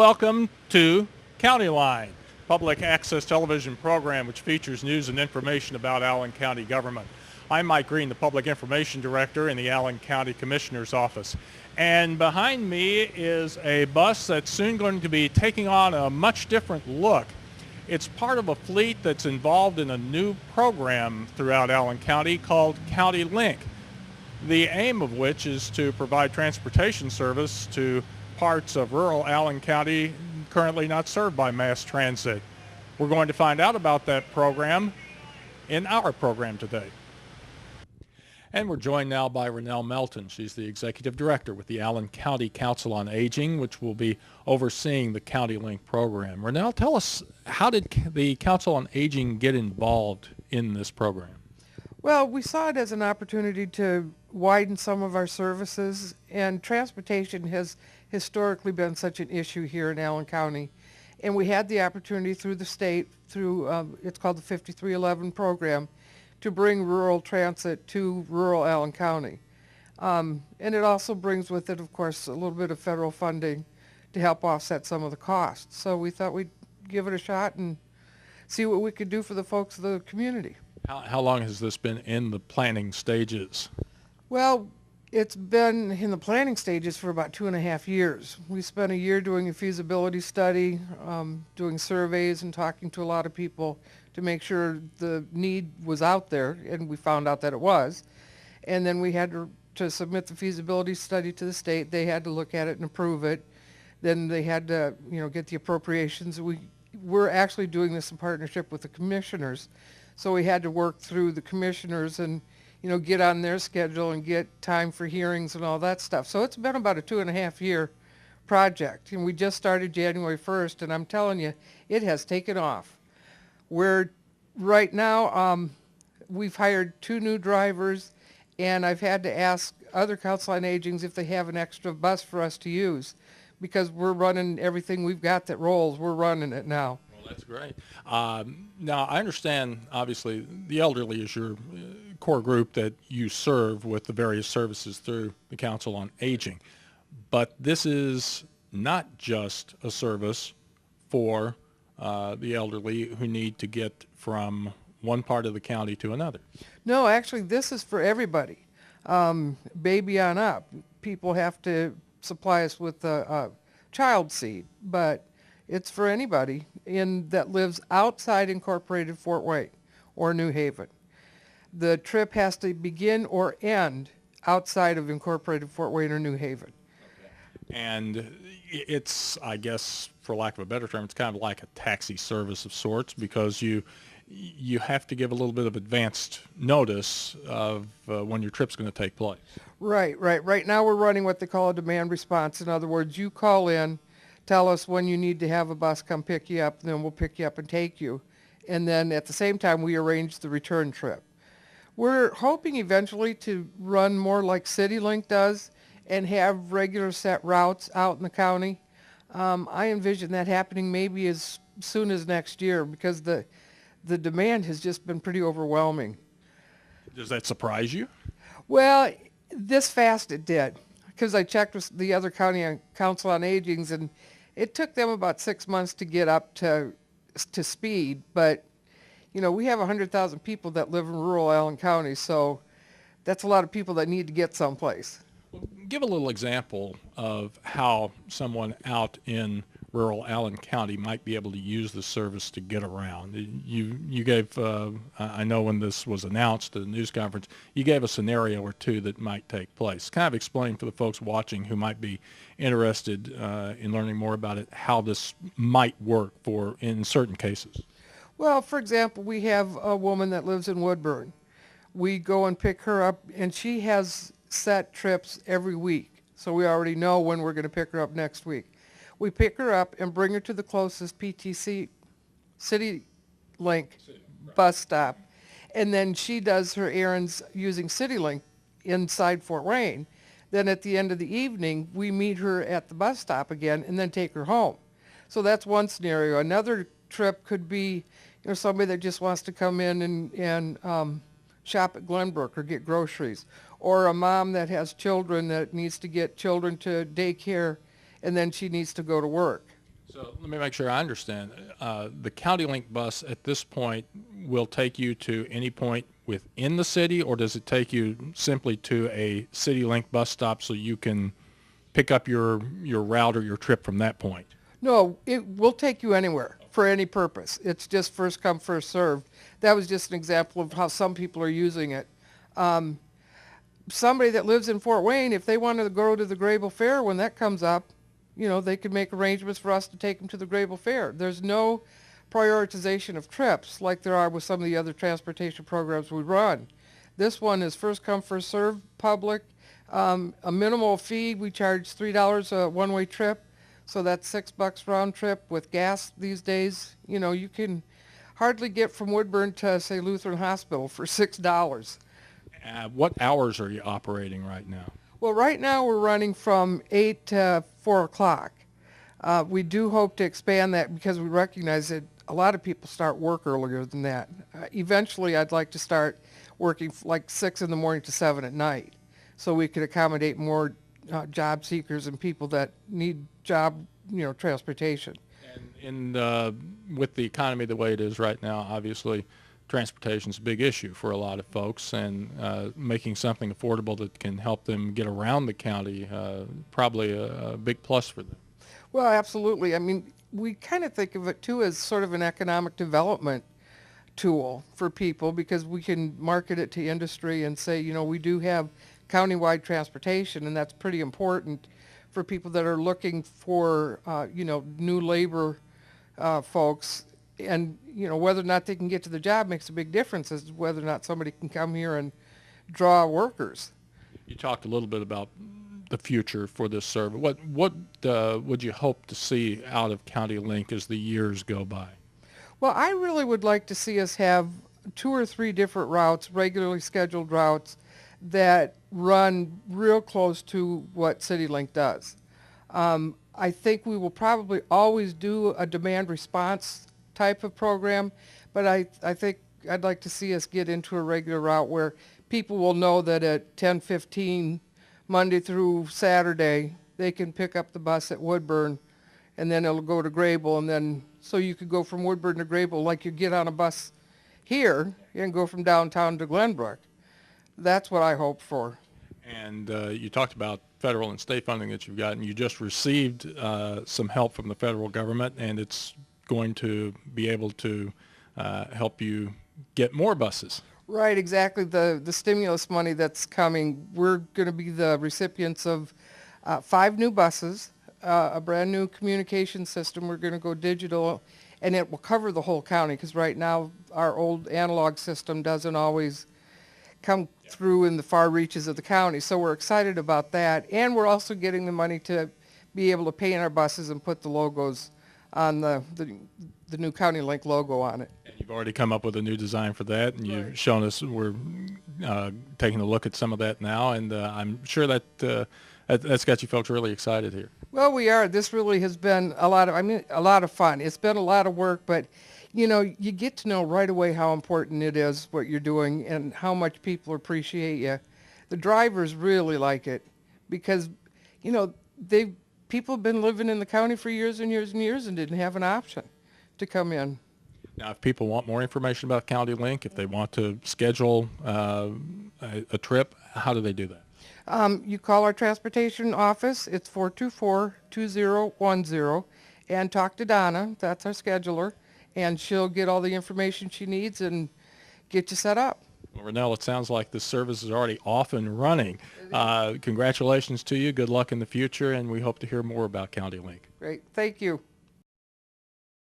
welcome to Countyline, public access television program which features news and information about Allen County government. I'm Mike Green, the Public Information Director in the Allen County Commissioner's Office. And behind me is a bus that's soon going to be taking on a much different look. It's part of a fleet that's involved in a new program throughout Allen County called Countilink, the aim of which is to provide transportation service to parts of rural Allen County currently not served by mass transit. We're going to find out about that program in our program today. And we're joined now by Renelle Melton. She's the Executive Director with the Allen County Council on Aging, which will be overseeing the Countilink program. Renelle, tell us, how did the Council on Aging get involved in this program? Well, we saw it as an opportunity to widen some of our services, and transportation has historically been such an issue here in Allen County. And we had the opportunity through the state, through it's called the 5311 program, to bring rural transit to rural Allen County. And it also brings with it, of course, a little bit of federal funding to help offset some of the costs. So we thought we'd give it a shot and see what we could do for the folks of the community. How long has this been in the planning stages? Well, it's been in the planning stages for about 2.5 years. We spent a year doing a feasibility study, doing surveys and talking to a lot of people to make sure the need was out there, and we found out that it was. And then we had to submit the feasibility study to the state. They had to look at it and approve it. Then they had to, get the appropriations. We're actually doing this in partnership with the commissioners. So we had to work through the commissioners and, get on their schedule and get time for hearings and all that stuff. So it's been about a 2.5-year project. And we just started January 1st, and I'm telling you, it has taken off. We're right now, we've hired 2 new drivers, and I've had to ask other Council on Agings if they have an extra bus for us to use, because we're running everything we've got that rolls. We're running it now. That's great. Now, I understand, obviously, the elderly is your core group that you serve with the various services through the Council on Aging. But this is not just a service for the elderly who need to get from one part of the county to another. No, actually, this is for everybody. Baby on up. People have to supply us with a child seat, but it's for anybody that lives outside incorporated Fort Wayne or New Haven. The trip has to begin or end outside of incorporated Fort Wayne or New Haven. Okay. And it's, I guess, for lack of a better term, it's kind of like a taxi service of sorts, because you have to give a little bit of advanced notice of when your trip's going to take place. Right. Right now we're running what they call a demand response. In other words, you call in, tell us when you need to have a bus come pick you up, and then we'll pick you up and take you. And then at the same time, we arrange the return trip. We're hoping eventually to run more like CityLink does and have regular set routes out in the county. I envision that happening maybe as soon as next year, because the demand has just been pretty overwhelming. Does that surprise you? Well, this fast it did, because I checked with the other county council on agings, and it took them about 6 months to get up to speed. But we have 100,000 people that live in rural Allen County, so that's a lot of people that need to get someplace. Give a little example of how someone out in rural Allen County might be able to use the service to get around. You gave, I know when this was announced at a news conference, you gave a scenario or two that might take place. Kind of explain for the folks watching who might be interested in learning more about it, how this might work in certain cases. Well, for example, we have a woman that lives in Woodburn. We go and pick her up, and she has set trips every week. So we already know when we're going to pick her up next week. We pick her up and bring her to the closest PTC CityLink bus stop, and then she does her errands using CityLink inside Fort Wayne. Then at the end of the evening, we meet her at the bus stop again and then take her home. So that's one scenario. Another trip could be somebody that just wants to come in and shop at Glenbrook or get groceries, or a mom that has children that needs to get children to daycare, and then she needs to go to work. So let me make sure I understand. The Countilink bus at this point will take you to any point within the city, or does it take you simply to a CityLink bus stop so you can pick up your route or your trip from that point? No, it will take you anywhere for any purpose. It's just first come, first served. That was just an example of how some people are using it. Somebody that lives in Fort Wayne, if they wanted to go to the Grable Fair when that comes up, they could make arrangements for us to take them to the Grable Fair. There's no prioritization of trips like there are with some of the other transportation programs we run. This one is first come, first served, public. A minimal fee, we charge $3 a one-way trip, so that's $6 round trip with gas these days. You can hardly get from Woodburn to, say, Lutheran Hospital for $6. What hours are you operating right now? Well, right now we're running from 8 to 4 o'clock. We do hope to expand that because we recognize that a lot of people start work earlier than that. Eventually, I'd like to start working like 6 in the morning to 7 at night so we could accommodate more job seekers and people that need job, transportation. And with the economy the way it is right now, obviously, transportation is a big issue for a lot of folks, and making something affordable that can help them get around the county probably a big plus for them. Well, absolutely. I mean, we kind of think of it too as sort of an economic development tool for people because we can market it to industry and say, we do have countywide transportation, and that's pretty important for people that are looking for, new labor folks. And, whether or not they can get to the job makes a big difference as to whether or not somebody can come here and draw workers. You talked a little bit about the future for this service. What would you hope to see out of Countilink as the years go by? Well, I really would like to see us have 2 or 3 different routes, regularly scheduled routes, that run real close to what CityLink does. I think we will probably always do a demand response type of program, but I think I'd like to see us get into a regular route where people will know that at 10:15 Monday through Saturday they can pick up the bus at Woodburn, and then it'll go to Grable, and then so you could go from Woodburn to Grable like you get on a bus here and go from downtown to Glenbrook. That's what I hope for. And you talked about federal and state funding that you've gotten. You just received some help from the federal government, and it's going to be able to help you get more buses. Right, exactly. The stimulus money that's coming, we're going to be the recipients of 5 new buses, a brand new communication system. We're going to go digital, and it will cover the whole county because right now our old analog system doesn't always come through in the far reaches of the county. So we're excited about that, and we're also getting the money to be able to paint our buses and put the logos on the new Countilink logo on it. And you've already come up with a new design for that, and you've shown us. We're taking a look at some of that now, and I'm sure that that's got you folks really excited here. Well, we are. This really has been a lot of fun. It's been a lot of work, but you get to know right away how important it is what you're doing and how much people appreciate you. The drivers really like it because people have been living in the county for years and years and years and didn't have an option to come in. Now, if people want more information about Countilink, if they want to schedule a trip, how do they do that? You call our transportation office. It's 424-2010, and talk to Donna. That's our scheduler, and she'll get all the information she needs and get you set up. Well, Renell, it sounds like the service is already off and running. Congratulations to you. Good luck in the future, and we hope to hear more about Countilink. Great. Thank you.